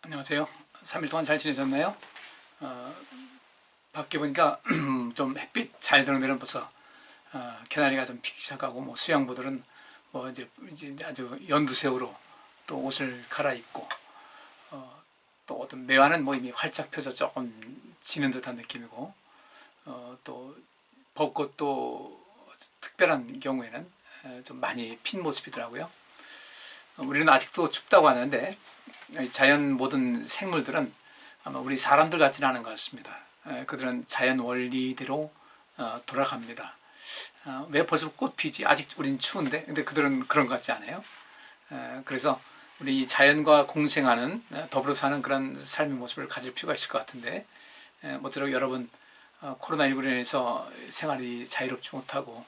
안녕하세요. 3일 동안 잘 지내셨나요? 밖에 보니까 좀 햇빛 잘 드는 데는 벌써 개나리가 좀 피기 시작하고, 뭐 수양부들은 뭐 이제 아주 연두새우로 또 옷을 갈아입고, 또 어떤 매화는 뭐 이미 활짝 펴서 조금 지는 듯한 느낌이고, 또 벚꽃도 특별한 경우에는 좀 많이 핀 모습이더라고요. 우리는 아직도 춥다고 하는데, 자연 모든 생물들은 아마 우리 사람들 같지는 않은 것 같습니다. 그들은 자연 원리대로 돌아갑니다. 왜 벌써 꽃 피지? 아직 우린 추운데? 근데 그들은 그런 것 같지 않아요? 그래서 우리 자연과 공생하는, 더불어 사는 그런 삶의 모습을 가질 필요가 있을 것 같은데, 모쪼록 여러분 코로나19로 인해서 생활이 자유롭지 못하고,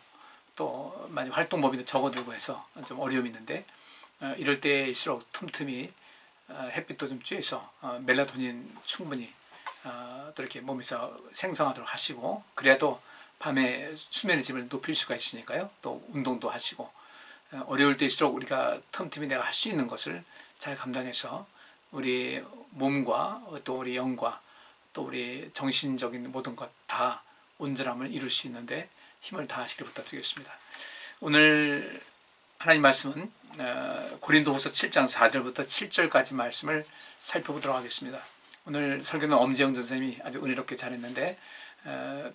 또 많이 활동 범위도 적어들고 해서 좀 어려움이 있는데, 이럴 때일수록 틈틈이 햇빛도 좀 쬐서 멜라토닌 충분히 또 이렇게 몸에서 생성하도록 하시고, 그래도 밤에 수면의 질을 높일 수가 있으니까요. 또 운동도 하시고, 어려울 때일수록 우리가 틈틈이 내가 할 수 있는 것을 잘 감당해서 우리 몸과 또 우리 영과 또 우리 정신적인 모든 것 다 온전함을 이룰 수 있는데 힘을 다하시길 부탁드리겠습니다. 오늘 하나님 말씀은 고린도후서 7장 4절부터 7절까지 말씀을 살펴보도록 하겠습니다. 오늘 설교는 엄지영 전선생님이 아주 은혜롭게 잘했는데,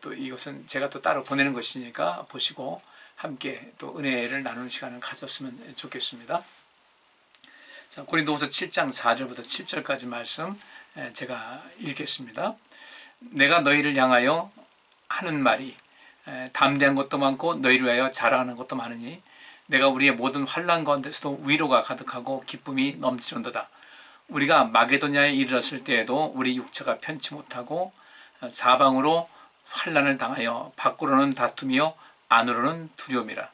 또 이것은 제가 또 따로 보내는 것이니까 보시고 함께 또 은혜를 나누는 시간을 가졌으면 좋겠습니다. 자, 고린도후서 7장 4절부터 7절까지 말씀 제가 읽겠습니다. 내가 너희를 향하여 하는 말이 담대한 것도 많고 너희를 위하여 자랑하는 것도 많으니 내가 우리의 모든 환난 가운데서도 위로가 가득하고 기쁨이 넘치는도다. 우리가 마게도냐에 이르렀을 때에도 우리 육체가 편치 못하고 사방으로 환난을 당하여 밖으로는 다툼이요 안으로는 두려움이라.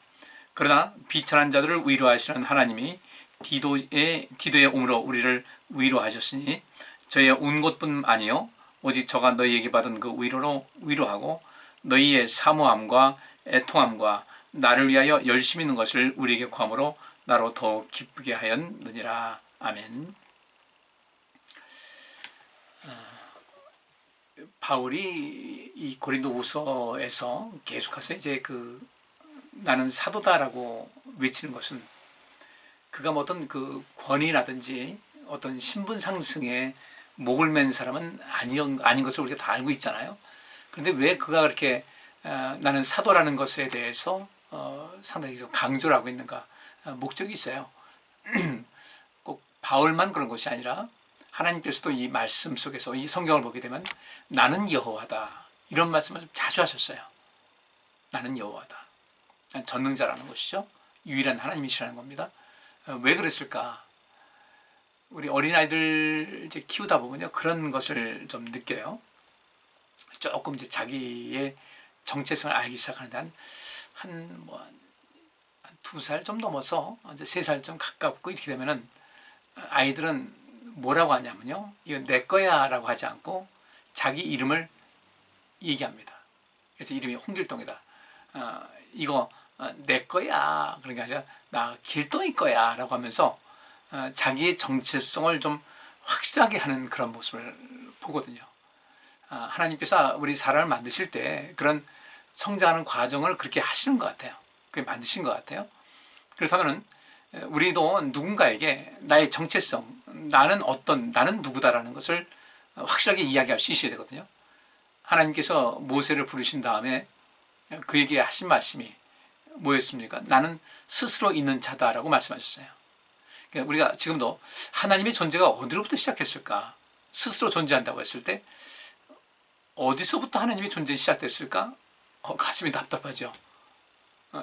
그러나 비천한 자들을 위로하시는 하나님이 디도에 오므로 우리를 위로하셨으니 저의 운 것뿐 아니요 오직 저가 너희에게 받은 그 위로로 위로하고 너희의 사모함과 애통함과 나를 위하여 열심히 있는 것을 우리에게 구함으로 나로 더욱 기쁘게 하였느니라. 아멘. 바울이 이 고린도후서에서 계속해서 이제 나는 사도다라고 외치는 것은 그가 뭐 어떤 그 권위라든지 어떤 신분 상승에 목을 맨 사람은 아닌 것을 우리가 다 알고 있잖아요. 그런데 왜 그가 그렇게 나는 사도라는 것에 대해서 상당히 강조를 하고 있는가? 목적이 있어요. 꼭 바울만 그런 것이 아니라 하나님께서도 이 말씀 속에서 이 성경을 보게 되면 나는 여호와다 이런 말씀을 좀 자주 하셨어요. 나는 여호와다. 전능자라는 것이죠. 유일한 하나님이시라는 겁니다. 왜 그랬을까? 우리 어린아이들 이제 키우다 보면요 그런 것을 좀 느껴요. 조금 이제 자기의 정체성을 알기 시작하는데 한 2살 좀 넘어서 이제 3살 좀 가깝고 이렇게 되면은 아이들은 뭐라고 하냐면요, 이건 내 거야 라고 하지 않고 자기 이름을 얘기합니다. 그래서 이름이 홍길동이다. 이거 내 거야. 그러니까 아니라 나 길동이 거야 라고 하면서 자기의 정체성을 좀 확실하게 하는 그런 모습을 보거든요. 하나님께서 우리 사람을 만드실 때 그런 성장하는 과정을 그렇게 하시는 것 같아요. 그렇게 만드신 것 같아요. 그렇다면 우리도 누군가에게 나의 정체성, 나는 누구다라는 것을 확실하게 이야기할 수 있어야 되거든요. 하나님께서 모세를 부르신 다음에 그에게 하신 말씀이 뭐였습니까? 나는 스스로 있는 자다라고 말씀하셨어요. 그러니까 우리가 지금도 하나님의 존재가 어디로부터 시작했을까? 스스로 존재한다고 했을 때 어디서부터 하나님의 존재가 시작됐을까? 가슴이 답답하죠.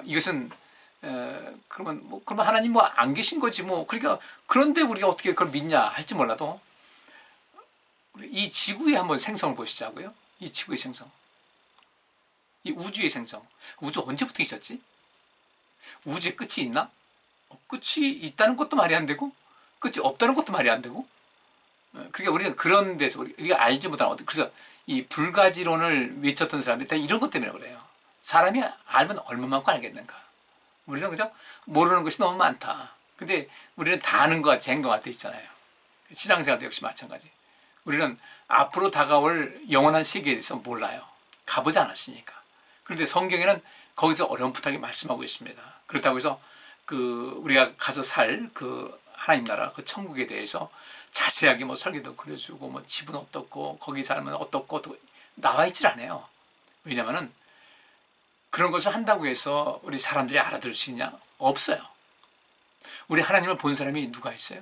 이것은 그러면 하나님 안 계신 거지 그러니까 그런데 우리가 어떻게 그걸 믿냐 할지 몰라도 이 지구의 한번 생성을 보시자고요. 이 지구의 생성, 이 우주의 생성. 우주 언제부터 있었지? 우주에 끝이 있나? 끝이 있다는 것도 말이 안 되고 끝이 없다는 것도 말이 안 되고. 그러니까 우리는 그런 데서 우리가 알지 못하는 그래서 이 불가지론을 외쳤던 사람들이 다 이런 것 때문에 그래요. 사람이 알면 얼마만큼 알겠는가. 우리는 그죠? 모르는 것이 너무 많다. 근데 우리는 다 아는 것 같이 행동할 때 있잖아요. 신앙생활도 역시 마찬가지. 우리는 앞으로 다가올 영원한 세계에 대해서 몰라요. 가보지 않았으니까. 그런데 성경에는 거기서 어렴풋하게 말씀하고 있습니다. 그렇다고 해서 우리가 가서 살 하나님 나라 그 천국에 대해서 자세하게 뭐 설계도 그려주고 뭐 집은 어떻고 거기 살면 어떻고 나와 있질 않아요. 왜냐면은 그런 것을 한다고 해서 우리 사람들이 알아들을 수 있냐? 없어요. 우리 하나님을 본 사람이 누가 있어요?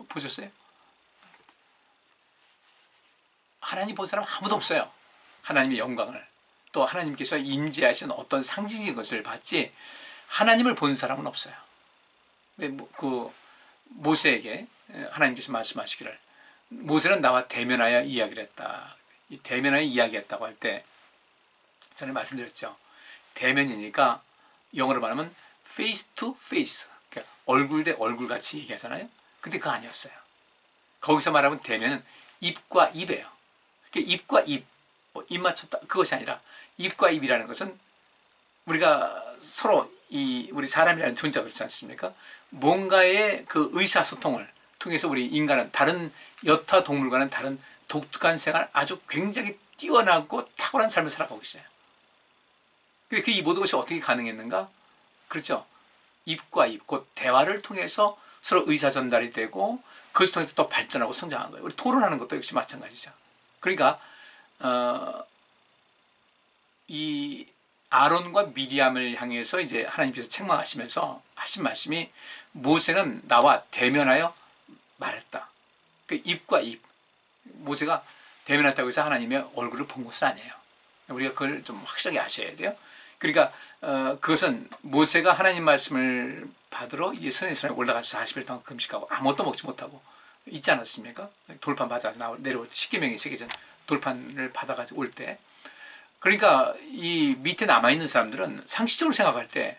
보셨어요? 하나님 본 사람 아무도 없어요. 하나님의 영광을, 또 하나님께서 임재하신 어떤 상징적인 것을 봤지 하나님을 본 사람은 없어요. 근데 모세에게 하나님께서 말씀하시기를, 모세는 나와 대면하여 이야기를 했다. 이 대면하여 이야기했다고 할 때 전에 말씀드렸죠. 대면이니까 영어로 말하면 face to face, 그러니까 얼굴 대 얼굴 같이 얘기하잖아요. 근데 그거 아니었어요. 거기서 말하면 대면은 입과 입이에요. 그러니까 입과 입, 입 맞췄다 그것이 아니라, 입과 입이라는 것은 우리가 서로 우리 사람이라는 존재가 그렇지 않습니까? 뭔가의 그 의사소통을 통해서 우리 인간은 다른 여타 동물과는 다른 독특한 생활, 아주 굉장히 뛰어나고 탁월한 삶을 살아가고 있어요. 근데 이 모든 것이 어떻게 가능했는가? 그렇죠. 입과 입, 곧 대화를 통해서 서로 의사 전달이 되고 그것을 통해서 또 발전하고 성장한 거예요. 우리 토론하는 것도 역시 마찬가지죠. 그러니까 이 아론과 미리암을 향해서 이제 하나님께서 책망하시면서 하신 말씀이, 모세는 나와 대면하여 말했다. 그 입과 입, 모세가 대면했다고 해서 하나님의 얼굴을 본 것은 아니에요. 우리가 그걸 좀 확실하게 아셔야 돼요. 그러니까 그것은 모세가 하나님 말씀을 받으러 이제 시내산에 올라가서 40일 동안 금식하고 아무것도 먹지 못하고 있지 않았습니까? 돌판 받아 내려올 때, 십계명이 새겨진 돌판을 받아가지고 올 때, 그러니까 이 밑에 남아있는 사람들은 상식적으로 생각할 때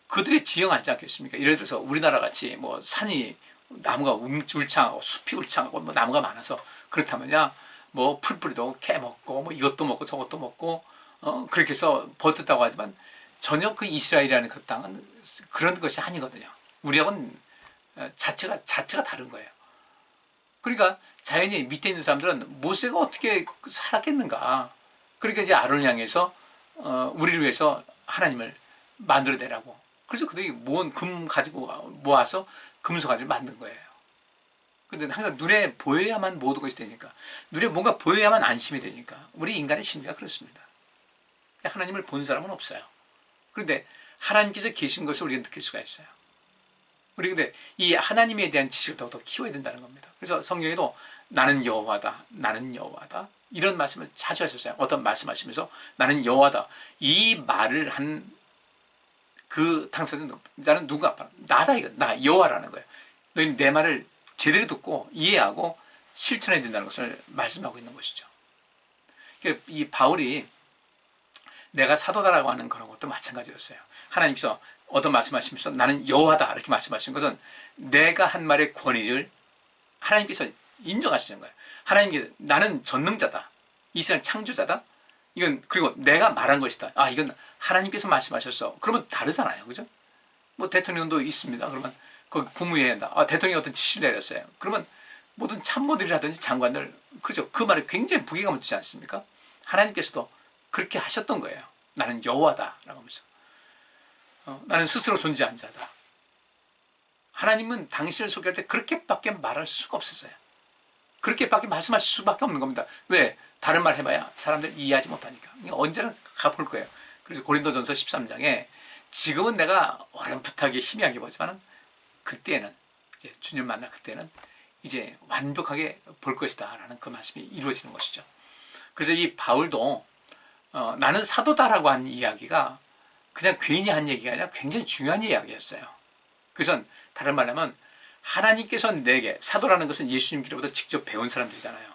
그들의 지형하지 않겠습니까? 예를 들어서 우리나라 같이 뭐 산이, 나무가 울창하고 숲이 울창하고 뭐 나무가 많아서 그렇다면야 뭐 풀뿌리도 캐 먹고 뭐 이것도 먹고 저것도 먹고 그렇게 해서 버텼다고 하지만, 전혀 그 이스라엘이라는 그 땅은 그런 것이 아니거든요. 우리하고는 자체가 다른 거예요. 그러니까 자연히 밑에 있는 사람들은 모세가 어떻게 살았겠는가. 그러니까 이제 아론을 향해서 우리를 위해서 하나님을 만들어내라고. 그래서 그들이 모은 금 가지고 모아서 금속 가지고 만든 거예요. 근데 항상 눈에 보여야만 모든 것이 되니까, 눈에 뭔가 보여야만 안심이 되니까, 우리 인간의 심리가 그렇습니다. 하나님을 본 사람은 없어요. 그런데 하나님께서 계신 것을 우리가 느낄 수가 있어요. 우리 근데 이 하나님에 대한 지식을 더욱더 키워야 된다는 겁니다. 그래서 성경에도 나는 여호와다, 나는 여호와다, 이런 말씀을 자주 하셨어요. 어떤 말씀하시면서 나는 여호와다, 이 말을 한 그 당사자는 누가? 나다, 이거. 나 여호와라는 거예요. 너희는 내 말을 제대로 듣고 이해하고 실천해야 된다는 것을 말씀하고 있는 것이죠. 이 바울이 내가 사도다라고 하는 그런 것도 마찬가지였어요. 하나님께서 어떤 말씀하시면서 나는 여호와다 이렇게 말씀하신 것은 내가 한 말의 권위를 하나님께서 인정하시는 거예요. 하나님께서 나는 전능자다, 이 세상 창조자다, 이건 그리고 내가 말한 것이다. 이건 하나님께서 말씀하셨어. 그러면 다르잖아요, 그죠? 뭐 대통령도 있습니다. 그러면 거기 국무회의에 한다. 대통령이 어떤 지시를 내렸어요. 그러면 모든 참모들이라든지 장관들, 그렇죠? 그 말에 굉장히 무게감을 두지 않습니까? 하나님께서도 그렇게 하셨던 거예요. 나는 여호와다라고 하면서 나는 스스로 존재한 자다. 하나님은 당신을 소개할 때 그렇게밖에 말할 수가 없었어요. 그렇게밖에 말씀하실 수밖에 없는 겁니다. 왜? 다른 말 해봐야 사람들 이해하지 못하니까. 언제나 갚을 거예요. 그래서 고린도전서 13장에 지금은 내가 어렴풋하게 희미하게 보지만 그때는, 이제 주님 만날 그때는 이제 완벽하게 볼 것이다 라는 그 말씀이 이루어지는 것이죠. 그래서 이 바울도 나는 사도다라고 한 이야기가 그냥 괜히 한 얘기가 아니라 굉장히 중요한 이야기였어요. 그래서 다른 말로 하면 하나님께서 내게, 사도라는 것은 예수님께로부터 직접 배운 사람들이잖아요.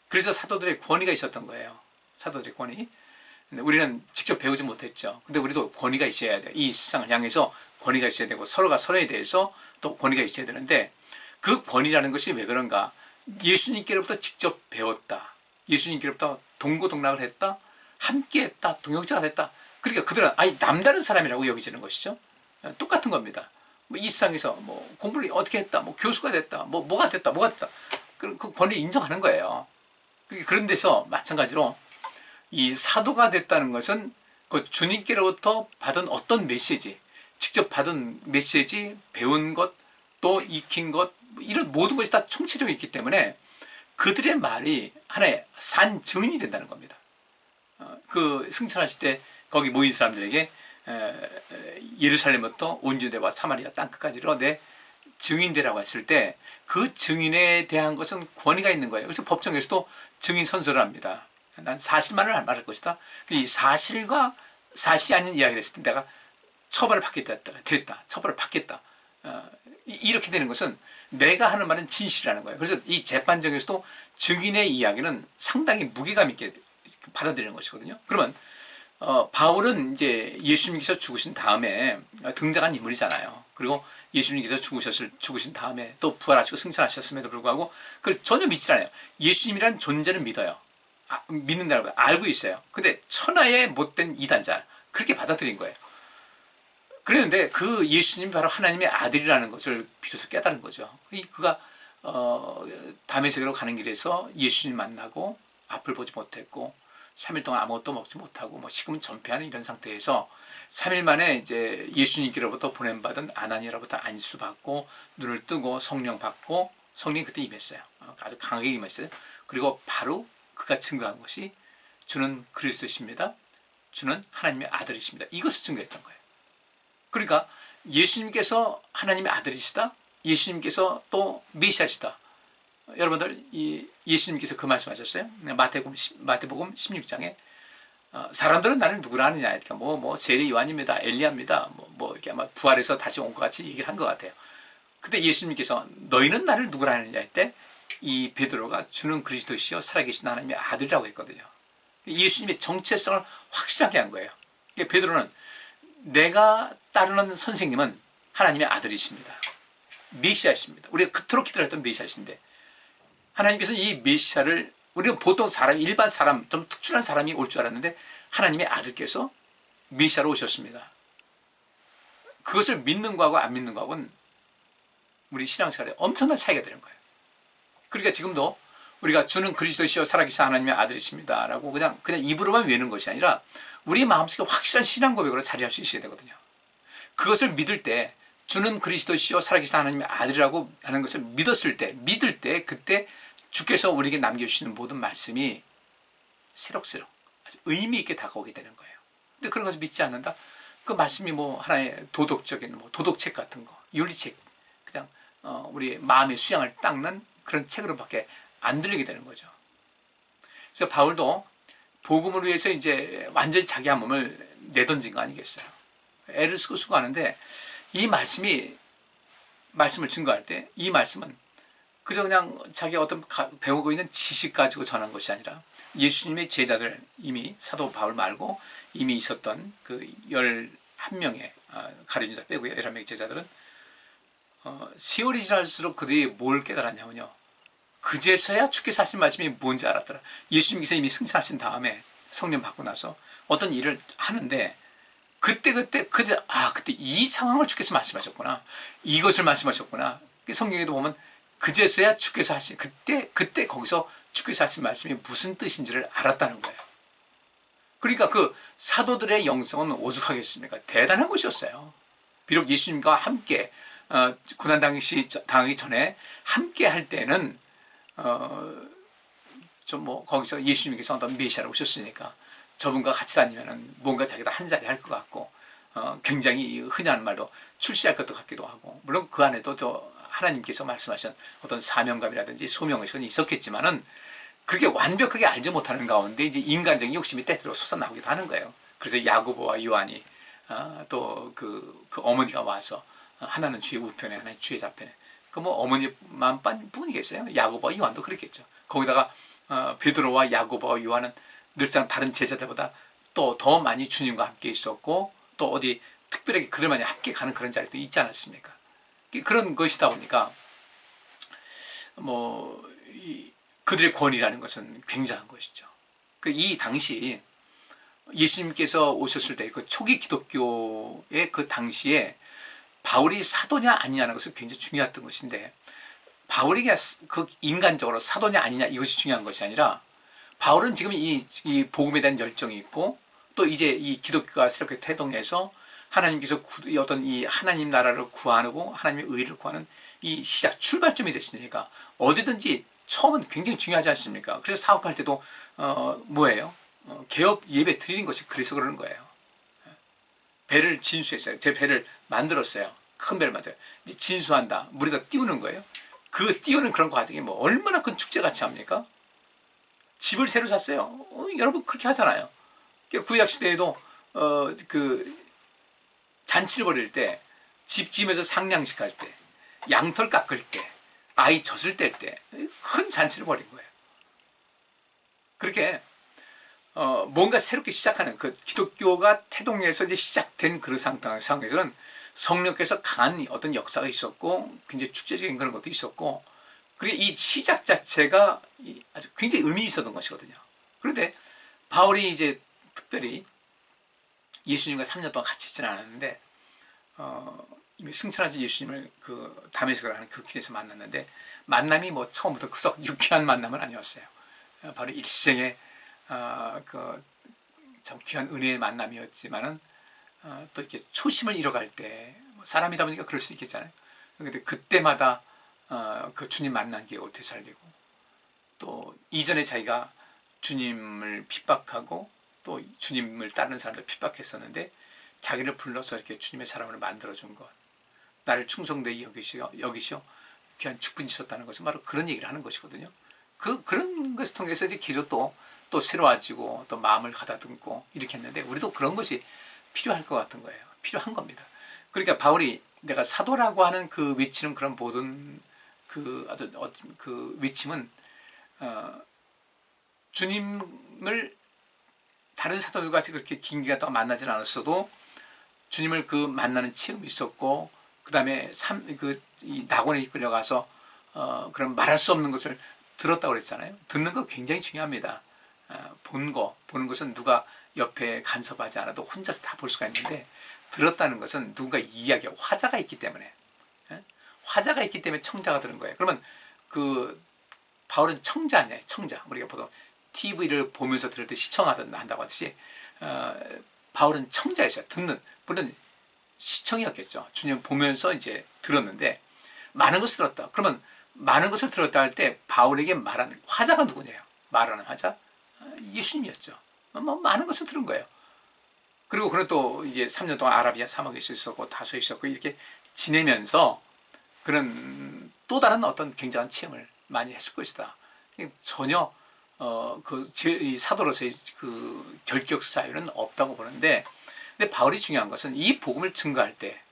그래서 사도들의 권위가 있었던 거예요. 사도들의 권위. 근데 우리는 직접 배우지 못했죠. 근데 우리도 권위가 있어야 돼요. 이 세상을 향해서 권위가 있어야 되고 서로가 서로에 대해서 또 권위가 있어야 되는데, 그 권위라는 것이 왜 그런가? 예수님께로부터 직접 배웠다. 예수님께로부터 동고동락을 했다. 함께했다. 동역자가 됐다. 그러니까 그들은 남다른 사람이라고 여기지는 것이죠. 똑같은 겁니다. 뭐 이 세상에서 뭐 공부를 어떻게 했다, 뭐 교수가 됐다, 뭐가 됐다, 뭐가 됐다. 그 권리 인정하는 거예요. 그런 데서 마찬가지로 이 사도가 됐다는 것은 그 주님께로부터 받은 어떤 메시지, 직접 받은 메시지, 배운 것, 또 익힌 것, 이런 모든 것이 다 총체적으로 있기 때문에 그들의 말이 하나의 산 증인이 된다는 겁니다. 그 승천하실 때 거기 모인 사람들에게 예루살렘부터 온 유대와 사마리아 땅끝까지로 내 증인되라고 했을 때 그 증인에 대한 것은 권위가 있는 거예요. 그래서 법정에서도 증인 선서를 합니다. 난 사실만을 말할 것이다. 이 사실과 사실이 아닌 이야기를 했을 때 내가 처벌을 받게 됐다. 처벌을 받겠다. 이렇게 되는 것은 내가 하는 말은 진실이라는 거예요. 그래서 이 재판정에서도 증인의 이야기는 상당히 무게감 있게 받아들이는 것이거든요. 그러면 바울은 이제 예수님께서 죽으신 다음에 등장한 인물이잖아요. 그리고 예수님께서 죽으신 다음에 또 부활하시고 승천하셨음에도 불구하고 그걸 전혀 믿지 않아요. 예수님이라는 존재는 믿어요. 믿는다고 알고 있어요. 근데 천하의 못된 이단자, 그렇게 받아들인 거예요. 그랬는데 그 예수님이 바로 하나님의 아들이라는 것을 비로소 깨달은 거죠. 그가 다메섹으로 가는 길에서 예수님 만나고 앞을 보지 못했고 3일 동안 아무것도 먹지 못하고 뭐 식음은 전폐하는 이런 상태에서 3일 만에 이제 예수님께로부터 보냄받은 아나니아로부터 안수 받고 눈을 뜨고 성령 받고 성령이 그때 임했어요. 아주 강하게 임했어요. 그리고 바로 그가 증거한 것이 주는 그리스도십니다. 주는 하나님의 아들이십니다. 이것을 증거했던 거예요. 그러니까 예수님께서 하나님의 아들이시다. 예수님께서 또 메시아시다. 여러분들 예수님께서 그 말씀하셨어요. 마태복음 16장에 사람들은 나를 누구라 하느냐. 그러니까 뭐 세례 요한입니다. 엘리야입니다. 뭐 이렇게 아마 부활해서 다시 온 것 같이 얘기를 한 것 같아요. 그때 예수님께서 너희는 나를 누구라 하느냐 할 때 이 베드로가 주는 그리스도시요 살아계신 하나님의 아들이라고 했거든요. 예수님의 정체성을 확실하게 한 거예요. 베드로는 내가 따르는 선생님은 하나님의 아들이십니다. 메시아십니다. 우리가 그토록 기다렸던 메시아신데 하나님께서 이 메시아를 우리는 보통 사람, 일반 사람, 좀 특출한 사람이 올 줄 알았는데 하나님의 아들께서 메시아로 오셨습니다. 그것을 믿는 거하고 안 믿는 거하고는 우리 신앙생활에 엄청난 차이가 되는 거예요. 그러니까 지금도 우리가 주는 그리스도시요 살아계신 하나님의 아들이십니다 라고 그냥 입으로만 외우는 것이 아니라 우리 마음속에 확실한 신앙 고백으로 자리할 수 있어야 되거든요. 그것을 믿을 때 주는 그리스도시요 살아계신 하나님의 아들이라고 하는 것을 믿을 때 그때 주께서 우리에게 남겨주시는 모든 말씀이 새록새록 아주 의미 있게 다가오게 되는 거예요. 근데 그런 것을 믿지 않는다? 그 말씀이 뭐 하나의 도덕적인 도덕책 같은 거, 윤리책, 그냥 우리 마음의 수양을 닦는 그런 책으로밖에 안 들리게 되는 거죠. 그래서 바울도 복음을 위해서 이제 완전히 자기 한 몸을 내던진 거 아니겠어요. 애를 쓰고 수고하는데 이 말씀을 증거할 때 이 말씀은 그저 그냥 자기가 어떤 배우고 있는 지식 가지고 전한 것이 아니라 예수님의 제자들, 이미 사도 바울 말고 이미 있었던 그 11명의 가룟 유다 빼고 11명의 제자들은 세월이 지날수록 그들이 뭘 깨달았냐면요. 그제서야 주께서 하신 말씀이 뭔지 알았더라. 예수님께서 이미 승천하신 다음에 성령 받고 나서 어떤 일을 하는데 그때 이 상황을 주께서 말씀하셨구나. 이것을 말씀하셨구나. 성경에도 보면 그제서야 주께서 하신 그때 거기서 주께서 하신 말씀이 무슨 뜻인지를 알았다는 거예요. 그러니까 그 사도들의 영성은 오죽하겠습니까? 대단한 것이었어요. 비록 예수님과 함께 고난 당하기 전에 함께 할 때는 좀 뭐 거기서 예수님께서 어떤 메시아로 오셨으니까 저분과 같이 다니면은 뭔가 자기가 한 자리 할 것 같고 굉장히 흔히 하는 말로 출시할 것도 같기도 하고 물론 그 안에도 또 하나님께서 말씀하신 어떤 사명감이라든지 소명의식은 있었겠지만은 그렇게 완벽하게 알지 못하는 가운데 이제 인간적인 욕심이 때때로 솟아나오기도 하는 거예요. 그래서 야고보와 요한이 또 그 어머니가 와서 하나는 주의 우편에 하나는 주의 좌편에 그 뭐 어머니만 뿐이겠어요. 야고보와 요한도 그랬겠죠. 거기다가 베드로와 야고보와 요한은 늘상 다른 제자들보다 또 더 많이 주님과 함께 있었고 또 어디 특별하게 그들만이 함께 가는 그런 자리도 있지 않았습니까? 그런 것이다 보니까 그들의 권위라는 것은 굉장한 것이죠. 이 당시 예수님께서 오셨을 때 그 초기 기독교의 그 당시에 바울이 사도냐 아니냐는 것은 굉장히 중요했던 것인데, 바울이 그 인간적으로 사도냐 아니냐 이것이 중요한 것이 아니라, 바울은 지금 이 복음에 대한 열정이 있고, 또 이제 이 기독교가 새롭게 태동해서 하나님께서 어떤 이 하나님 나라를 구하고 하나님의 의를 구하는 이 시작 출발점이 됐으니까 어디든지 처음은 굉장히 중요하지 않습니까? 그래서 사업할 때도 뭐예요? 개업 예배 드리는 것이 그래서 그러는 거예요. 배를 진수했어요. 제 배를 만들었어요. 큰 배를 만들어요. 이제 진수한다. 물에다 띄우는 거예요. 그 띄우는 그런 과정이 뭐 얼마나 큰 축제같이 합니까? 집을 새로 샀어요. 여러분 그렇게 하잖아요. 구약시대에도 그 잔치를 벌일 때, 집 지으면서 상냥식 할 때, 양털 깎을 때, 아이 젖을 뗄 때 큰 잔치를 벌인 거예요. 그렇게 뭔가 새롭게 시작하는 그 기독교가 태동해서 이제 시작된 그 상황에서는 성령께서 강한 어떤 역사가 있었고, 굉장히 축제적인 그런 것도 있었고, 그리고 이 시작 자체가 아주 굉장히 의미 있었던 것이거든요. 그런데 바울이 이제 특별히 예수님과 3년 동안 같이 있지는 않았는데, 이미 승천하신 예수님을 그 다메섹으로 가는 그 길에서 만났는데, 만남이 뭐 처음부터 그썩 유쾌한 만남은 아니었어요. 바로 일생의 그 참 귀한 은혜의 만남이었지만은, 또 이렇게 초심을 잃어갈 때, 뭐 사람이다 보니까 그럴 수 있겠잖아요. 근데 그때마다 그 주님 만난 기억을 되살리고, 또 이전에 자기가 주님을 핍박하고 또 주님을 따르는 사람들 핍박했었는데, 자기를 불러서 이렇게 주님의 사람을 만들어준 것, 나를 충성되이 여기시오 귀한 축분이 있었다는 것은 바로 그런 얘기를 하는 것이거든요. 그런 것을 통해서 이제 계속 또 새로워지고, 또 마음을 가다듬고 이렇게 했는데, 우리도 그런 것이 필요할 것 같은 거예요. 필요한 겁니다. 그러니까 바울이 내가 사도라고 하는 그 외치는 그런 모든 그 아주 그 외침은 주님을 다른 사도들과 같이 그렇게 긴 기간 동안 만나지는 않았어도 주님을 그 만나는 체험이 있었고, 그 다음에 이 낙원에 이끌려가서 그런 말할 수 없는 것을 들었다고 그랬잖아요. 듣는 거 굉장히 중요합니다. 보는 것은 누가 옆에 간섭하지 않아도 혼자서 다 볼 수가 있는데, 들었다는 것은 누군가 이야기가 화자가 있기 때문에, 화자가 있기 때문에 청자가 들은 거예요. 그러면 그 바울은 청자 아니에요. 청자. 우리가 보통 TV를 보면서 들을 때 시청한다고 하듯이 바울은 청자였어요. 듣는. 물론 시청이었겠죠. 주님 보면서 이제 들었는데, 많은 것을 들었다. 그러면 많은 것을 들었다 할 때 바울에게 말하는 화자가 누구냐요? 말하는 화자? 예수님이었죠. 뭐 많은 것을 들은 거예요. 그리고 그는 또 이제 3년 동안 아라비아 사막에 있었고 다소에 있었고 이렇게 지내면서 그런 또 다른 어떤 굉장한 체험을 많이 했을 것이다. 전혀 이 사도로서의 그 결격 사유는 없다고 보는데, 근데 바울이 중요한 것은 이 복음을 증거할 때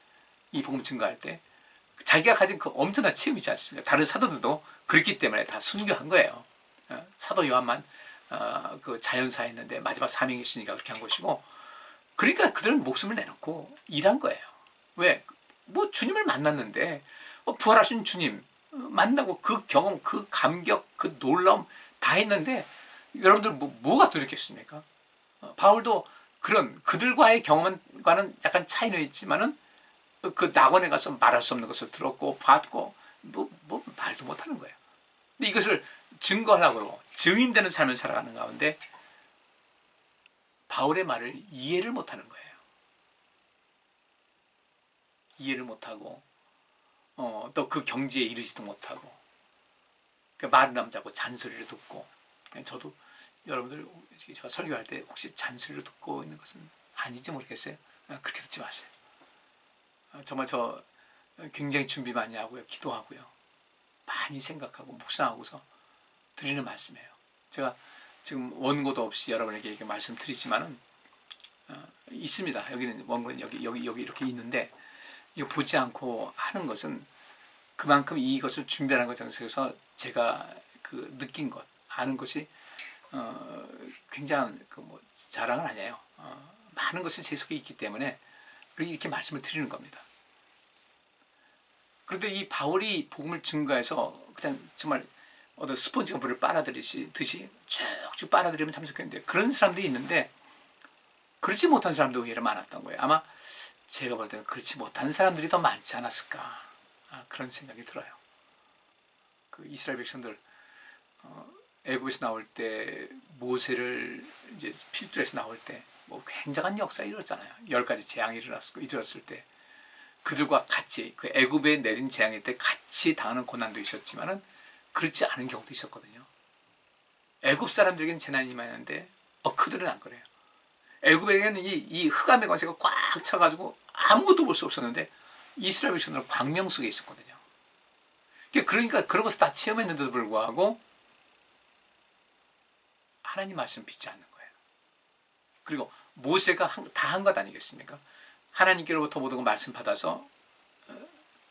자기가 가진 그 엄청난 체험이지 않습니까? 다른 사도들도 그렇기 때문에 다 순교한 거예요. 사도 요한만 그 자연사했는데 마지막 사명이 있으니까 그렇게 한 것이고, 그러니까 그들은 목숨을 내놓고 일한 거예요. 왜? 뭐 주님을 만났는데, 부활하신 주님 만나고 그 경험, 그 감격, 그 놀라움 다 했는데, 여러분들 뭐가 더 있겠습니까? 바울도 그런 그들과의 경험과는 약간 차이는 있지만은, 그 낙원에 가서 말할 수 없는 것을 들었고 봤고 뭐 말도 못하는 거예요. 근데 이것을 증거하려고 증인되는 삶을 살아가는 가운데 바울의 말을 이해를 못하는 거예요. 이해를 못하고 또 그 경지에 이르지도 못하고, 말은 남자고 잔소리를 듣고, 저도 여러분들 제가 설교할 때 혹시 잔소리를 듣고 있는 것은 아닌지 모르겠어요. 그렇게 듣지 마세요. 정말 저 굉장히 준비 많이 하고요. 기도하고요. 많이 생각하고 묵상하고서 드리는 말씀이에요. 제가 지금 원고도 없이 여러분에게 이렇게 말씀드리지만은 있습니다. 여기는 원고는 여기 이렇게 있는데, 이거 보지 않고 하는 것은 그만큼 이것을 준비하는 것 중에서 제가 그 느낀 것, 아는 것이 굉장한 그 뭐 자랑은 아니에요. 많은 것이 제 속에 있기 때문에 이렇게 말씀을 드리는 겁니다. 그런데 이 바울이 복음을 증거해서 그냥 정말 어떤 스폰지가 물을 빨아들이듯이 쭉쭉 빨아들이면 참 좋겠는데, 그런 사람들이 있는데 그렇지 못한 사람도 의외로 많았던 거예요. 아마 제가 볼 때는 그렇지 못한 사람들이 더 많지 않았을까, 그런 생각이 들어요. 그 이스라엘 백성들 애굽에서 나올 때, 모세를 이제 필두에서 나올 때 뭐 굉장한 역사가 일어났잖아요. 10가지 재앙이 일어났을 때 그들과 같이 그 애굽에 내린 재앙일 때 같이 당하는 고난도 있었지만은 그렇지 않은 경우도 있었거든요. 애굽 사람들에게는 재난이 많았는데 그들은 안 그래요. 애굽에게는 이 흑암의 권세가 꽉 차가지고 아무것도 볼 수 없었는데 이스라엘 백성들은 광명 속에 있었거든요. 그러니까 그런 것을 다 체험했는데도 불구하고 하나님 말씀 믿지 않는 거예요. 그리고 모세가 다 한 것 아니겠습니까? 하나님께로부터 모든 걸 말씀 받아서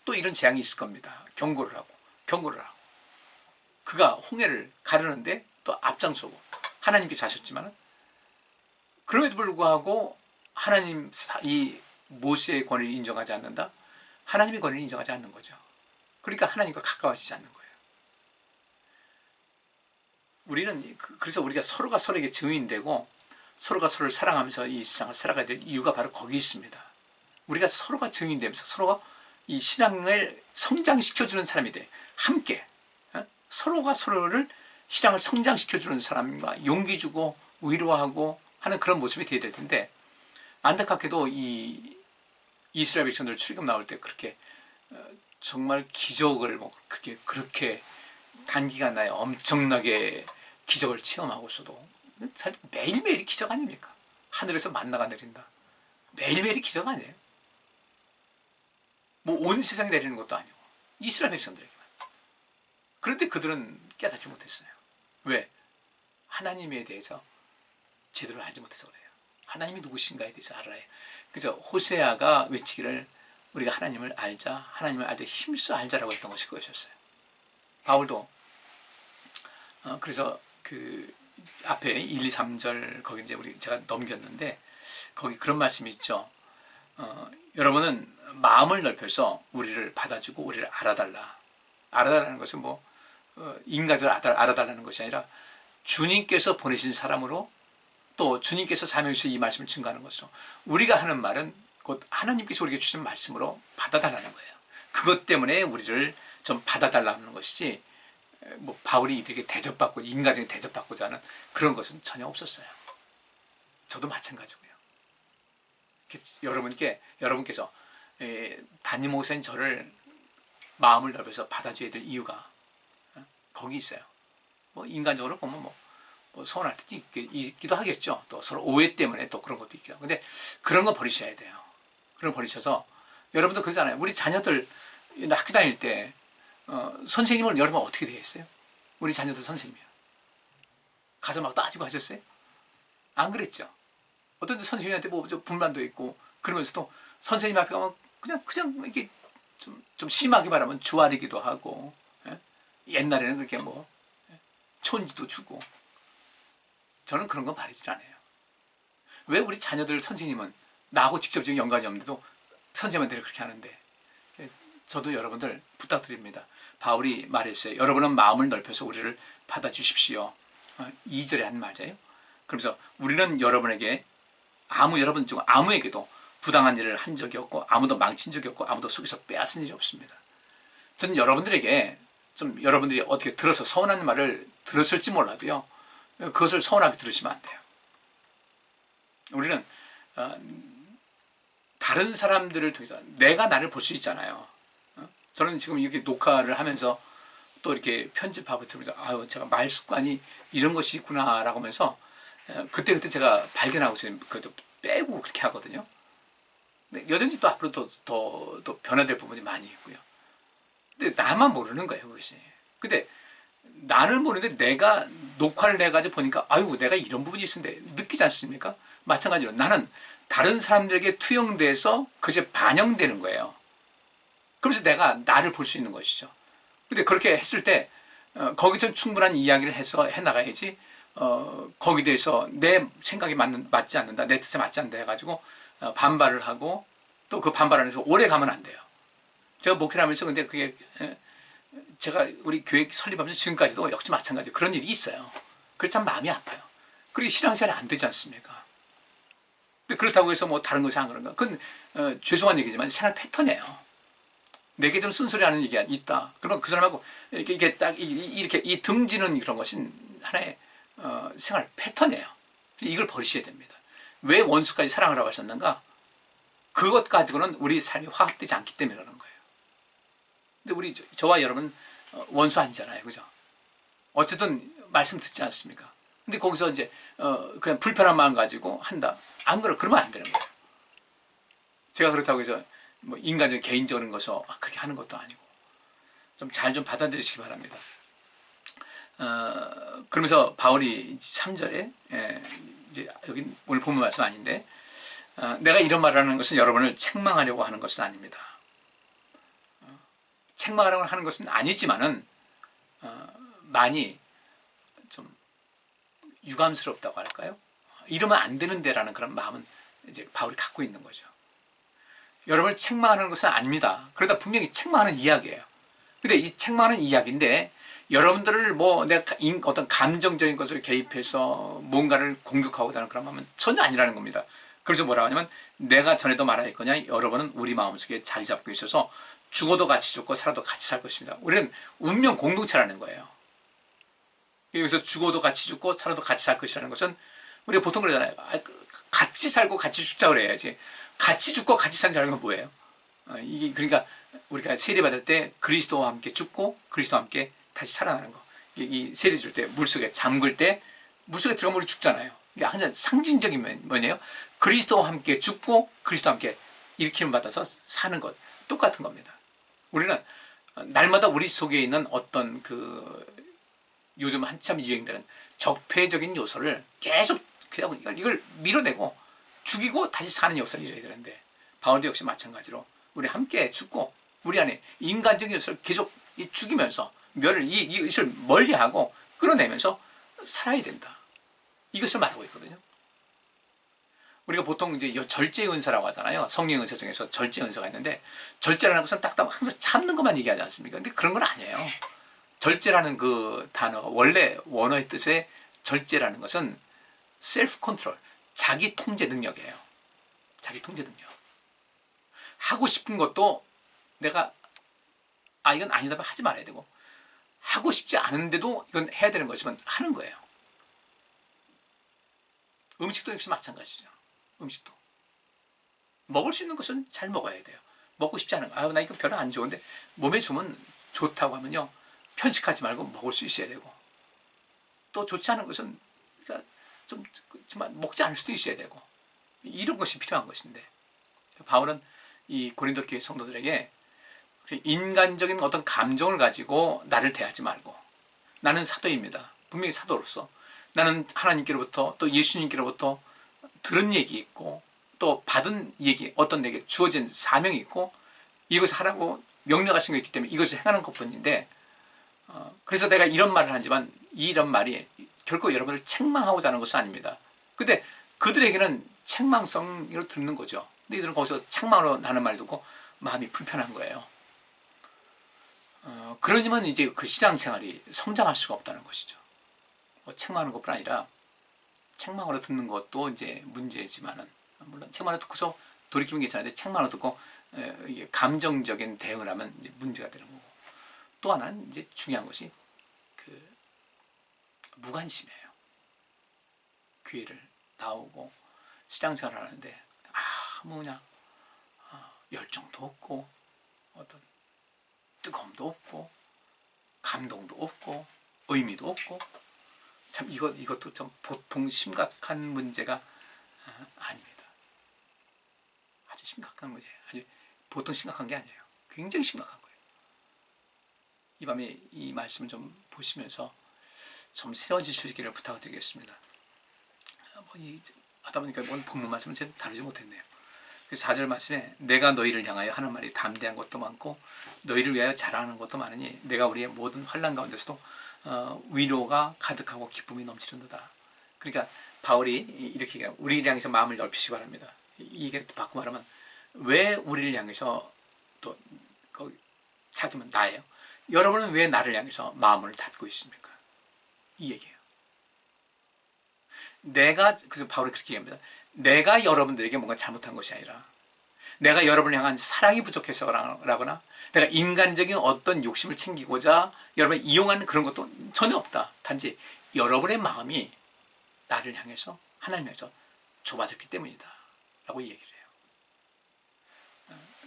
또 이런 재앙이 있을 겁니다. 경고를 하고 그가 홍해를 가르는데 또 앞장서고 하나님께서 하셨지만은, 그럼에도 불구하고 하나님, 이 모세의 권위를 인정하지 않는다? 하나님의 권위를 인정하지 않는 거죠. 그러니까 하나님과 가까워지지 않는 거예요. 그래서 우리가 서로가 서로에게 증인이 되고 서로가 서로를 사랑하면서 이 세상을 살아가야 될 이유가 바로 거기 있습니다. 우리가 서로가 증인되면서 서로가 이 신앙을 성장시켜주는 사람이 돼. 함께 서로가 서로를 신앙을 성장시켜주는 사람과 용기 주고 위로하고 하는 그런 모습이 되어야 될 텐데, 안타깝게도 이 이스라엘 백성들 출애굽 나올 때 그렇게 정말 기적을 그렇게 단기간 내에 엄청나게 기적을 체험하고서도 사실 매일매일이 기적 아닙니까? 하늘에서 만나가 내린다. 매일매일이 기적 아니에요? 뭐 온 세상에 내리는 것도 아니고 이스라엘 백성들에게만. 그런데 그들은 깨닫지 못했어요. 왜? 하나님에 대해서 제대로 알지 못해서 그래요. 하나님이 누구신가에 대해서 알아야 해요. 그래서 호세아가 외치기를 우리가 하나님을 알자, 하나님을 알자, 힘써 알자라고 했던 것이 그것이었어요. 바울도 그래서 그 앞에 1, 2, 3절 거기 이제 제가 넘겼는데 거기 그런 말씀이 있죠. 여러분은 마음을 넓혀서 우리를 받아주고 우리를 알아달라. 알아달라는 것은 뭐 인간적으로 알아달라는 것이 아니라 주님께서 보내신 사람으로, 또 주님께서 사명에서 이 말씀을 증거하는 것으로, 우리가 하는 말은 곧 하나님께서 우리에게 주신 말씀으로 받아달라는 거예요. 그것 때문에 우리를 좀 받아달라는 것이지, 뭐 바울이 이들에게 대접받고 인간적인 대접받고자 하는 그런 것은 전혀 없었어요. 저도 마찬가지고요. 여러분께서 담임 목사님 저를 마음을 넓혀서 받아줘야 될 이유가 거기 있어요. 뭐 인간적으로 보면 뭐 서운할 때도 있기도 하겠죠. 또 서로 오해 때문에 또 그런 것도 있기도 하고. 근데 그런 거 버리셔야 돼요. 그런 거 버리셔서, 여러분도 그러잖아요. 우리 자녀들 학교 다닐 때 선생님을 여러분 어떻게 대했어요? 우리 자녀들 선생님이요. 가서 막 따지고 하셨어요? 안 그랬죠? 어떤 데 선생님한테 뭐 불만도 있고 그러면서도 선생님 앞에 가면 그냥 이렇게 좀 심하게 말하면 주아리기도 하고, 옛날에는 그렇게 뭐 촌지도 주고. 저는 그런 건 바라지 않아요. 왜 우리 자녀들 선생님은 나하고 직접적인 연관이 없는데도 선생님한테 그렇게 하는데, 저도 여러분들 부탁드립니다. 바울이 말했어요. 여러분은 마음을 넓혀서 우리를 받아주십시오. 2절에 한 말이에요. 그러면서 우리는 여러분에게 여러분 중 아무에게도 부당한 일을 한 적이 없고 아무도 망친 적이 없고 아무도 속에서 빼앗은 일이 없습니다. 저는 여러분들에게 여러분들이 어떻게 들어서 서운한 말을 들었을지 몰라도요, 그것을 서운하게 들으시면 안 돼요. 우리는 다른 사람들을 통해서 내가 나를 볼 수 있잖아요. 저는 지금 이렇게 녹화를 하면서 또 이렇게 편집하고 들으면서 제가 말 습관이 이런 것이 있구나라고 하면서 그때 제가 발견하고 지금 그것도 빼고 그렇게 하거든요. 근데 여전히 또 앞으로 더 변화될 부분이 많이 있고요. 근데 나만 모르는 거예요, 그것이. 근데 나는 모르는데 내가 녹화를 해가지고 보니까 내가 이런 부분이 있는데 느끼지 않습니까? 마찬가지로 나는 다른 사람들에게 투영돼서 그것이 반영되는 거예요. 그래서 내가 나를 볼 수 있는 것이죠. 근데 그렇게 했을 때 거기서 충분한 이야기를 해나가야지, 거기에 대해서 내 생각이 맞지 않는다, 내 뜻에 맞지 않는다 해가지고 반발을 하고 또 그 반발 안에서 오래 가면 안 돼요. 제가 목회를 하면서 근데 그게 제가 우리 교회 설립하면서 지금까지도 역시 마찬가지 그런 일이 있어요. 그래서 참 마음이 아파요. 그리고 신앙생활이 안 되지 않습니까? 근데 그렇다고 해서 뭐 다른 것이 안 그런가? 그건 죄송한 얘기지만 생활 패턴이에요. 내게 좀 쓴소리하는 얘기가 있다. 그럼 그 사람하고 이게 딱 이렇게 이 등지는 그런 것이 하나의 생활 패턴이에요. 이걸 버리셔야 됩니다. 왜 원수까지 사랑하라고 하셨는가? 그것 가지고는 우리 삶이 화합되지 않기 때문에 그러는 거예요. 근데 우리 저와 여러분 원수 아니잖아요, 그죠? 어쨌든 말씀 듣지 않습니까? 근데 거기서 이제 그냥 불편한 마음 가지고 한다. 안 그러면 안 되는 거예요. 제가 그렇다고 해서 뭐 인간적인 개인적인 것을 그렇게 하는 것도 아니고 좀 잘 좀 받아들이시기 바랍니다. 그러면서 바울이 3절에 이제 여기 오늘 본문 말씀 아닌데 내가 이런 말을 하는 것은 여러분을 책망하려고 하는 것은 아닙니다. 책망하려고 하는 것은 아니지만은 많이 좀 유감스럽다고 할까요? 이러면 안 되는데라는 그런 마음은 이제 바울이 갖고 있는 거죠. 여러분을 책망하는 것은 아닙니다. 그러다 분명히 책망하는 이야기예요. 근데 이 책망하는 이야기인데 여러분들을 뭐 내가 어떤 감정적인 것을 개입해서 뭔가를 공격하고자 하는 그런 마음은 전혀 아니라는 겁니다. 그래서 뭐라고 하냐면 내가 전에도 말하였거냐 여러분은 우리 마음속에 자리 잡고 있어서 죽어도 같이 죽고 살아도 같이 살 것입니다. 우리는 운명 공동체라는 거예요. 여기서 죽어도 같이 죽고 살아도 같이 살 것이라는 것은 우리가 보통 그러잖아요. 같이 살고 같이 죽자 그래야지. 같이 죽고 같이 산다는 건 뭐예요? 이게 그러니까 우리가 세례받을 때 그리스도와 함께 죽고 그리스도와 함께 다시 살아나는 거. 이 세례 줄 때 물속에 잠글 때 물속에 들어가면 우리 죽잖아요. 이게 항상 상징적인 뭐냐요? 그리스도와 함께 죽고 그리스도와 함께 일으킴을 받아서 사는 것. 똑같은 겁니다. 우리는 날마다 우리 속에 있는 어떤 요즘 한참 유행되는 적폐적인 요소를 계속 그냥 이걸 밀어내고 죽이고 다시 사는 역사를 이뤄야 되는데 바울도 역시 마찬가지로 우리 함께 죽고 우리 안에 인간적인 요소를 계속 죽이면서 이것을 멀리하고 끌어내면서 살아야 된다. 이것을 말하고 있거든요. 우리가 보통 이제 절제 은사라고 하잖아요. 성령 은사 중에서 절제 은사가 있는데 절제라는 것은 딱딱 항상 참는 것만 얘기하지 않습니까? 근데 그런 건 아니에요. 절제라는 그 단어가 원래 원어의 뜻의 절제라는 것은 셀프 컨트롤, 자기 통제 능력이에요. 자기 통제 능력. 하고 싶은 것도 내가 이건 아니다 하지 말아야 되고 하고 싶지 않은데도 이건 해야 되는 것이면 하는 거예요. 음식도 역시 마찬가지죠. 음식도 먹을 수 있는 것은 잘 먹어야 돼요. 먹고 싶지 않은 거, 나 이거 별로 안 좋은데 몸에 주면 좋다고 하면요 편식하지 말고 먹을 수 있어야 되고 또 좋지 않은 것은 그러니까 좀 먹지 않을 수도 있어야 되고 이런 것이 필요한 것인데 바울은 이 고린도 교회 성도들에게 인간적인 어떤 감정을 가지고 나를 대하지 말고 나는 사도입니다. 분명히 사도로서 나는 하나님께로부터 또 예수님께로부터 들은 얘기 있고 또 받은 얘기 어떤 내게 주어진 사명이 있고 이것을 하라고 명령하신 거 있기 때문에 이것을 행하는 것뿐인데 그래서 내가 이런 말을 하지만 이런 말이 결코 여러분을 책망하고자 하는 것은 아닙니다. 근데 그들에게는 책망성으로 듣는 거죠. 근데 이들은 거기서 책망으로 하는 말 듣고 마음이 불편한 거예요. 그러지만 이제 그 신앙생활이 성장할 수가 없다는 것이죠. 책망하는 것뿐 아니라 책망으로 듣는 것도 이제 문제지만은 물론 책망으로 듣고서 돌이키면 괜찮은데 책망으로 듣고 감정적인 대응을 하면 이제 문제가 되는 거고 또 하나는 이제 중요한 것이 무관심이에요. 교회를 나오고 신앙생활을 하는데 그냥 열정도 없고 어떤 뜨거움도 없고 감동도 없고 의미도 없고 참 이것도 좀 보통 심각한 문제가 아닙니다. 아주 심각한 문제예요. 아주 보통 심각한 게 아니에요. 굉장히 심각한 거예요. 이 밤에 이 말씀을 좀 보시면서 좀 새로워지시기를 부탁드리겠습니다. 하다 보니까 오늘 본문 말씀은 제가 다루지 못했네요. 4절 말씀에 내가 너희를 향하여 하는 말이 담대한 것도 많고 너희를 위하여 자랑하는 것도 많으니 내가 우리의 모든 환난 가운데서도 위로가 가득하고 기쁨이 넘치는도다. 그러니까 바울이 이렇게 얘기해요. 우리를 향해서 마음을 넓히시기 바랍니다. 이게 바꿔 말하면 왜 우리를 향해서 또 자기만 나예요. 여러분은 왜 나를 향해서 마음을 닫고 있습니까? 이 얘기예요. 그래서 바울이 그렇게 얘기합니다. 내가 여러분들에게 뭔가 잘못한 것이 아니라 내가 여러분을 향한 사랑이 부족해서라거나 내가 인간적인 어떤 욕심을 챙기고자 여러분을 이용하는 그런 것도 전혀 없다. 단지 여러분의 마음이 나를 향해서 하나님 향해서 좁아졌기 때문이다 라고 얘기를 해요.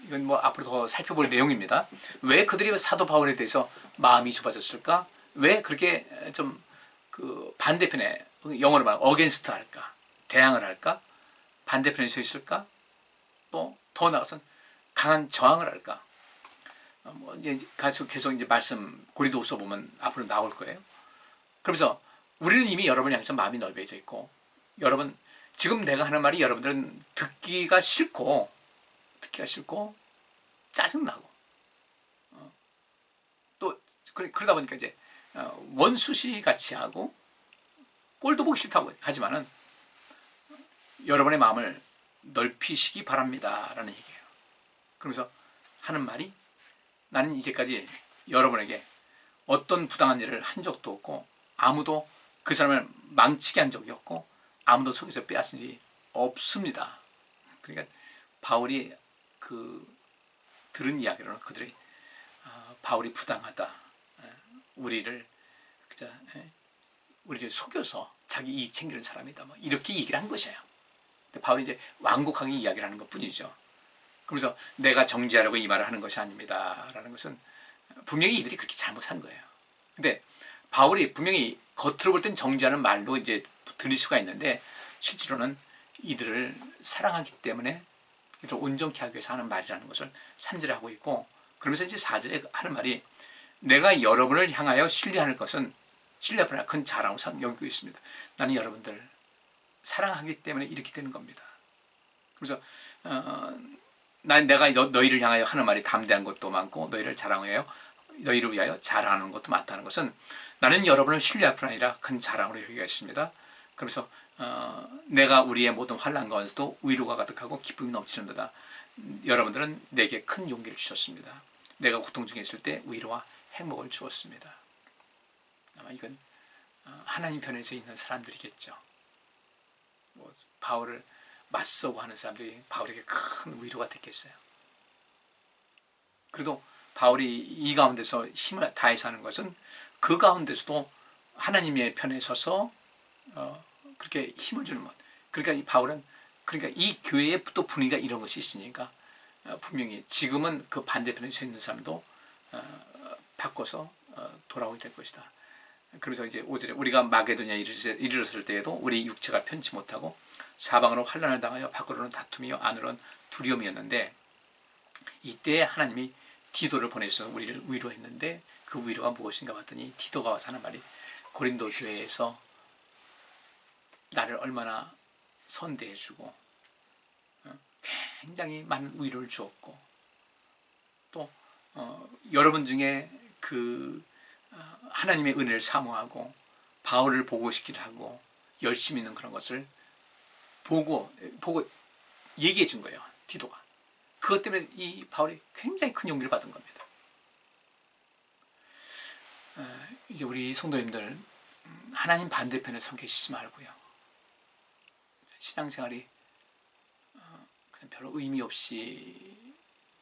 이건 뭐 앞으로 더 살펴볼 내용입니다. 왜 그들이 사도 바울에 대해서 마음이 좁아졌을까? 왜 그렇게 좀 그 반대편에, 영어로 말하면 against 할까? 대항을 할까? 반대편에 서 있을까? 또 더 나아가서는 강한 저항을 할까? 뭐 이제 계속 이제 말씀 고린도후서 보면 앞으로 나올 거예요. 그러면서 우리는 이미 여러분을 향해서 마음이 넓어져 있고, 여러분 지금 내가 하는 말이 여러분들은 듣기가 싫고 짜증나고 또 그러다 보니까 이제 원수시 같이 하고 꼴도 보기 싫다고 하지만은 여러분의 마음을 넓히시기 바랍니다 라는 얘기예요. 그러면서 하는 말이, 나는 이제까지 여러분에게 어떤 부당한 일을 한 적도 없고 아무도 그 사람을 망치게 한 적이 없고 아무도 속에서 빼앗은 일이 없습니다. 그러니까 바울이 들은 이야기로는 그들이 바울이 부당하다, 우리를 속여서 자기 이익 챙기는 사람이다, 뭐 이렇게 얘기를 한 것이에요. 바울이 이제 완곡하게 이야기를 하는 것 뿐이죠. 그러면서 내가 정죄하려고 이 말을 하는 것이 아닙니다 라는 것은 분명히 이들이 그렇게 잘못한 거예요. 근데 바울이 분명히 겉으로 볼 땐 정죄하는 말로 이제 들릴 수가 있는데 실제로는 이들을 사랑하기 때문에 좀 온전케 하기 위해서 하는 말이라는 것을 3절에 하고 있고, 그러면서 이제 4절에 하는 말이, 내가 여러분을 향하여 신뢰하는 것은 신뢰뿐 아니라 큰 자랑으로 여기고 있습니다. 나는 여러분들 사랑하기 때문에 이렇게 되는 겁니다. 그래서 내가 너희를 향하여 하는 말이 담대한 것도 많고 너희를 위하여 자랑하는 것도 많다는 것은 나는 여러분을 신뢰할 뿐 아니라 큰 자랑으로 여기가 있습니다. 그래서 내가 우리의 모든 환난 가운데서도 위로가 가득하고 기쁨이 넘치는도다. 여러분들은 내게 큰 용기를 주셨습니다. 내가 고통 중에 있을 때 위로와 행복을 주었습니다. 아마 이건 하나님 편에서 있는 사람들이겠죠. 뭐 바울을 맞서고 하는 사람들이 바울에게 큰 위로가 됐겠어요. 그래도 바울이 이 가운데서 힘을 다해서 하는 것은 그 가운데서도 하나님의 편에 서서 그렇게 힘을 주는 것. 그러니까 이 바울은, 그러니까 이 교회의 또 분위기가 이런 것이 있으니까 분명히 지금은 그 반대편에 서 있는 사람도 바꿔서 돌아오게 될 것이다. 그래서 이제 5절에 우리가 마게도냐에 이르렀을 때에도 우리 육체가 편치 못하고 사방으로 환난을 당하여 밖으로는 다툼이요 안으로는 두려움이었는데 이때 하나님이 디도를 보내셔서 우리를 위로했는데 그 위로가 무엇인가 봤더니 디도가 와서 하는 말이, 고린도 교회에서 나를 얼마나 선대해주고 굉장히 많은 위로를 주었고 또 여러분 중에 하나님의 은혜를 사모하고 바울을 보고시키려 하고 열심히 있는 그런 것을 보고 얘기해 준 거예요. 디도가. 그것 때문에 이 바울이 굉장히 큰 용기를 받은 겁니다. 이제 우리 성도님들, 하나님 반대편에 서 계시지 말고요. 신앙생활이 그냥 별로 의미 없이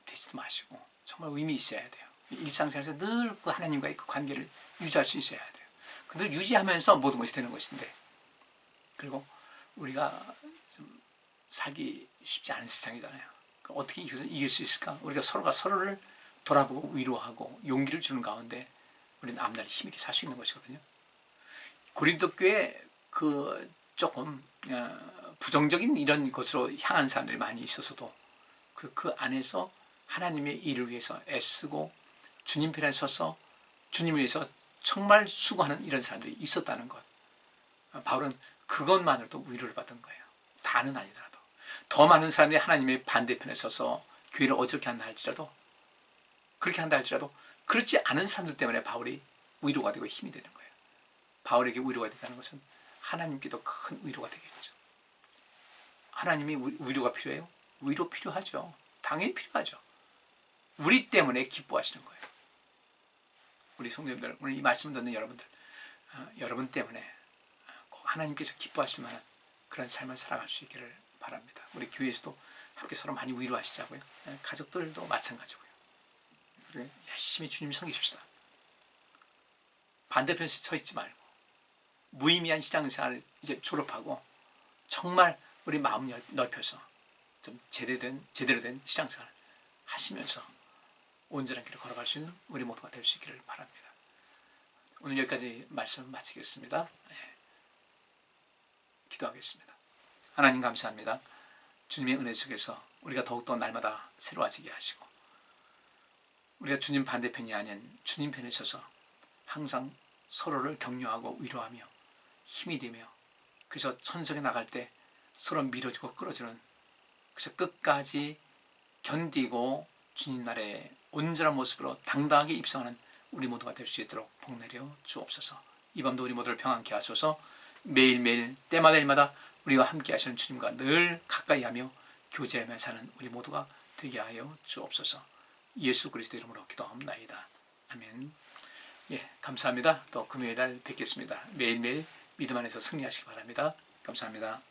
되지도 마시고 정말 의미 있어야 돼요. 일상생활에서 늘 그 하나님과의 그 관계를 유지할 수 있어야 돼요. 늘 유지하면서 모든 것이 되는 것인데, 그리고 우리가 좀 살기 쉽지 않은 세상이잖아요. 어떻게 이것을 이길 수 있을까? 우리가 서로가 서로를 돌아보고 위로하고 용기를 주는 가운데 우리는 앞날 힘있게 살 수 있는 것이거든요. 고린도 교회 조금 부정적인 이런 것으로 향한 사람들이 많이 있어서도 그 안에서 하나님의 일을 위해서 애쓰고 주님 편에 서서 주님을 위해서 정말 수고하는 이런 사람들이 있었다는 것. 바울은 그것만으로도 위로를 받은 거예요. 다는 아니더라도. 더 많은 사람들이 하나님의 반대편에 서서 교회를 어떻게 한다 할지라도, 그렇게 한다 할지라도 그렇지 않은 사람들 때문에 바울이 위로가 되고 힘이 되는 거예요. 바울에게 위로가 된다는 것은 하나님께도 큰 위로가 되겠죠. 하나님이 위로가 필요해요? 위로 필요하죠. 당연히 필요하죠. 우리 때문에 기뻐하시는 거예요. 우리 성도님들, 오늘 이 말씀을 듣는 여러분들, 여러분 때문에 꼭 하나님께서 기뻐하실 만한 그런 삶을 살아갈 수 있기를 바랍니다. 우리 교회에서도 함께 서로 많이 위로하시자고요. 가족들도 마찬가지고요. 우리 열심히 주님 섬기십시다. 반대편에 서 있지 말고 무의미한 신앙생활을 이제 졸업하고 정말 우리 마음 넓혀서 좀 제대로 된 신앙생활 하시면서 온전한 길을 걸어갈 수 있는 우리 모두가 될 수 있기를 바랍니다. 오늘 여기까지 말씀을 마치겠습니다. 기도하겠습니다. 하나님 감사합니다. 주님의 은혜 속에서 우리가 더욱더 날마다 새로워지게 하시고 우리가 주님 반대편이 아닌 주님 편에 서서 항상 서로를 격려하고 위로하며 힘이 되며 그래서 천성에 나갈 때 서로 밀어주고 끌어주는 그래서 끝까지 견디고 주님 나라의 온전한 모습으로 당당하게 입성하는 우리 모두가 될 수 있도록 복내려 주옵소서. 이 밤도 우리 모두를 평안케 하소서. 매일매일 때마다 일마다 우리와 함께 하시는 주님과 늘 가까이 하며 교제하며 사는 우리 모두가 되게 하여 주옵소서. 예수 그리스도 이름으로 기도합니다. 아멘. 감사합니다. 또 금요일 날 뵙겠습니다. 매일매일 믿음 안에서 승리하시기 바랍니다. 감사합니다.